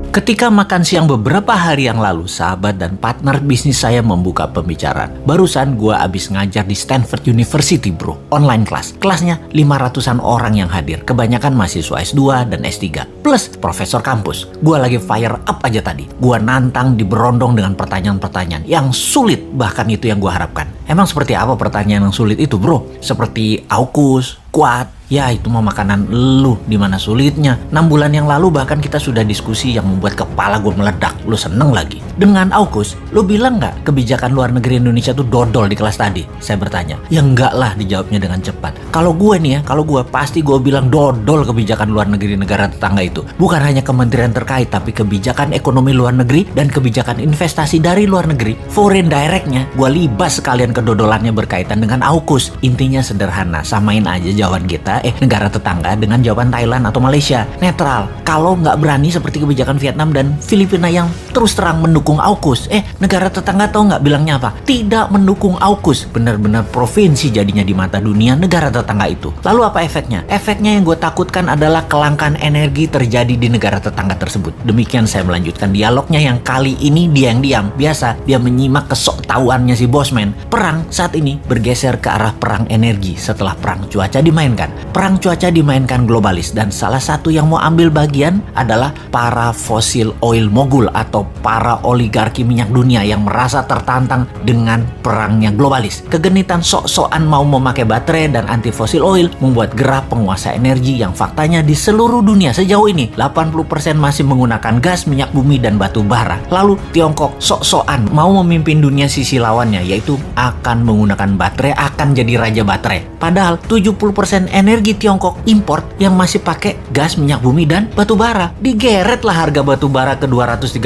Ketika makan siang beberapa hari yang lalu, sahabat dan partner bisnis saya membuka pembicaraan. Barusan gua abis ngajar di Stanford University bro, online kelas. Kelasnya 500-an orang yang hadir, kebanyakan mahasiswa S2 dan S3, plus profesor kampus. Gua lagi fire up aja tadi. Gua nantang diberondong dengan pertanyaan-pertanyaan yang sulit, bahkan itu yang gua harapkan. Emang seperti apa pertanyaan yang sulit itu bro? Seperti AUKUS, kuat. Ya itu mah makanan lu, dimana sulitnya. 6 bulan yang lalu bahkan kita sudah diskusi yang membuat kepala gue meledak. Lu seneng lagi. Dengan AUKUS, lu bilang nggak kebijakan luar negeri Indonesia tuh dodol di kelas tadi? Saya bertanya. Ya enggak lah, dijawabnya dengan cepat. Kalau gue nih ya, kalau gue pasti gue bilang dodol kebijakan luar negeri negara tetangga itu. Bukan hanya kementerian terkait, tapi kebijakan ekonomi luar negeri dan kebijakan investasi dari luar negeri. Foreign directnya, gue libas sekalian kedodolannya berkaitan dengan AUKUS. Intinya sederhana, samain aja jawaban kita negara tetangga dengan jawaban Thailand atau Malaysia. Netral. Kalau nggak berani seperti kebijakan Vietnam dan Filipina yang terus terang mendukung AUKUS. Negara tetangga tahu nggak bilangnya apa? Tidak mendukung AUKUS. Benar-benar provinsi jadinya di mata dunia negara tetangga itu. Lalu apa efeknya? Efeknya yang gue takutkan adalah kelangkaan energi terjadi di negara tetangga tersebut. Demikian saya melanjutkan dialognya yang kali ini dia yang diam. Biasa dia menyimak kesoktahuannya si bosman. Perang saat ini bergeser ke arah perang energi setelah perang cuaca dimainkan. Perang cuaca dimainkan globalis dan salah satu yang mau ambil bagian adalah para fossil oil mogul atau para oligarki minyak dunia yang merasa tertantang dengan perangnya globalis. Kegenitan sok-sokan mau memakai baterai dan anti fossil oil membuat gerah penguasa energi yang faktanya di seluruh dunia sejauh ini 80% masih menggunakan gas, minyak bumi, dan batu bara. Lalu Tiongkok sok-sokan mau memimpin dunia sisi lawannya, yaitu akan menggunakan baterai, akan jadi raja baterai. Padahal 70% energi Tiongkok import yang masih pakai gas, minyak bumi, dan batu bara. Digeret lah harga batu bara ke $230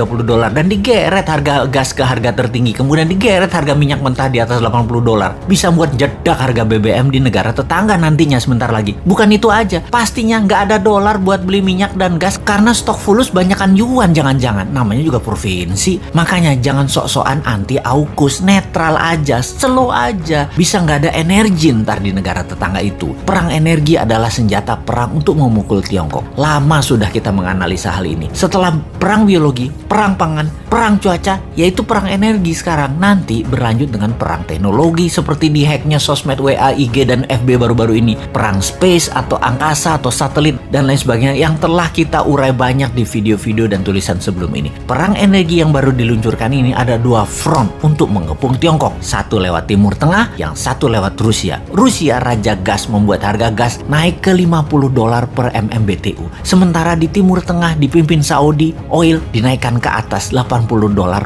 dan digeret harga gas ke harga tertinggi, kemudian digeret harga minyak mentah di atas $80. Bisa buat jedak harga BBM di negara tetangga nantinya sebentar lagi. Bukan itu aja, pastinya nggak ada dolar buat beli minyak dan gas karena stok fulus banyakan yuan jangan-jangan. Namanya juga provinsi. Makanya jangan sok-sokan anti AUKUS, netral aja, slow aja. Bisa nggak ada energi ntar di negara tetangga itu. Perang energi adalah senjata perang untuk memukul Tiongkok. Lama sudah kita menganalisa hal ini. Setelah perang biologi, perang pangan, perang cuaca, yaitu perang energi sekarang. Nanti berlanjut dengan perang teknologi seperti dihacknya sosmed WA, IG, dan FB baru-baru ini. Perang space atau angkasa atau satelit dan lain sebagainya yang telah kita urai banyak di video-video dan tulisan sebelum ini. Perang energi yang baru diluncurkan ini ada 2 front untuk mengepung Tiongkok. Satu lewat Timur Tengah, yang satu lewat Rusia. Rusia raja gas membuat harga gas naik ke $50 per MMBTU. Sementara di Timur Tengah dipimpin Saudi, oil dinaikkan ke atas $80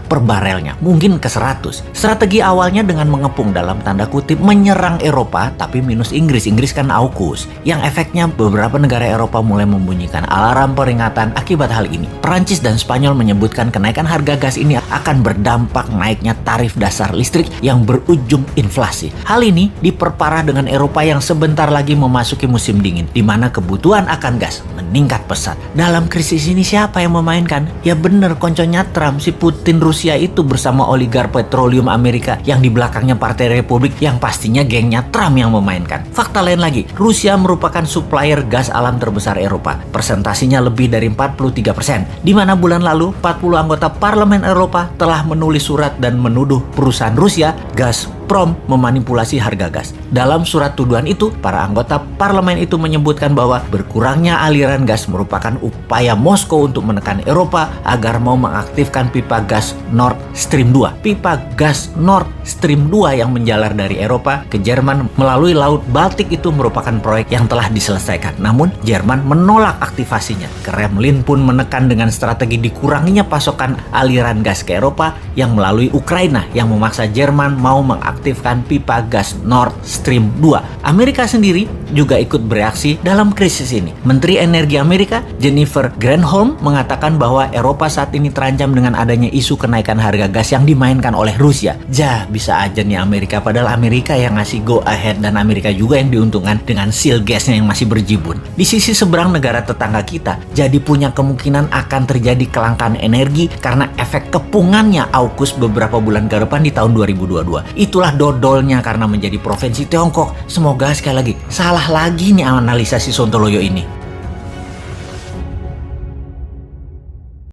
per barelnya. Mungkin ke 100. Strategi awalnya dengan mengepung dalam tanda kutip menyerang Eropa tapi minus Inggris. Inggris kan AUKUS. Yang efeknya beberapa negara Eropa mulai membunyikan alarm peringatan akibat hal ini. Perancis dan Spanyol menyebutkan kenaikan harga gas ini akan berdampak naiknya tarif dasar listrik yang berujung inflasi. Hal ini diperparah dengan Eropa yang sebentar lagi memasuki musim dingin, di mana kebutuhan akan gas meningkat pesat. Dalam krisis ini siapa yang memainkan? Ya bener, konconya Trump, si Putin Rusia itu bersama oligark petroleum Amerika yang di belakangnya Partai Republik yang pastinya gengnya Trump yang memainkan. Fakta lain lagi, Rusia merupakan supplier gas alam terbesar Eropa. Persentasinya lebih dari 43%. Di mana bulan lalu 40 anggota Parlemen Eropa telah menulis surat dan menuduh perusahaan Rusia Gazprom memanipulasi harga gas. Dalam surat tuduhan itu, para anggota parlemen itu menyebutkan bahwa berkurangnya aliran gas merupakan upaya Moskow untuk menekan Eropa agar mau mengaktifkan pipa gas Nord Stream 2. Pipa gas Nord Stream 2 yang menjalar dari Eropa ke Jerman melalui Laut Baltik itu merupakan proyek yang telah diselesaikan. Namun, Jerman menolak aktivasinya. Kremlin pun menekan dengan strategi dikuranginya pasokan aliran gas ke Eropa yang melalui Ukraina yang memaksa Jerman mau mengaktifkan pipa gas Nord Stream 2. Amerika sendiri juga ikut bereaksi dalam krisis ini. Menteri Energi Amerika Jennifer Granholm mengatakan bahwa Eropa saat ini terancam dengan adanya isu kenaikan harga gas yang dimainkan oleh Rusia. Bisa aja nih Amerika, padahal Amerika yang ngasih go ahead dan Amerika juga yang diuntungkan dengan seal gasnya yang masih berjibun. Di sisi seberang negara tetangga kita jadi punya kemungkinan akan terjadi kelangkaan energi karena efek kepungannya AUKUS beberapa bulan ke depan di tahun 2022. Itulah dodolnya karena menjadi provinsi Tiongkok. Semoga sekali lagi salah lagi nih analisa si Sontoloyo ini.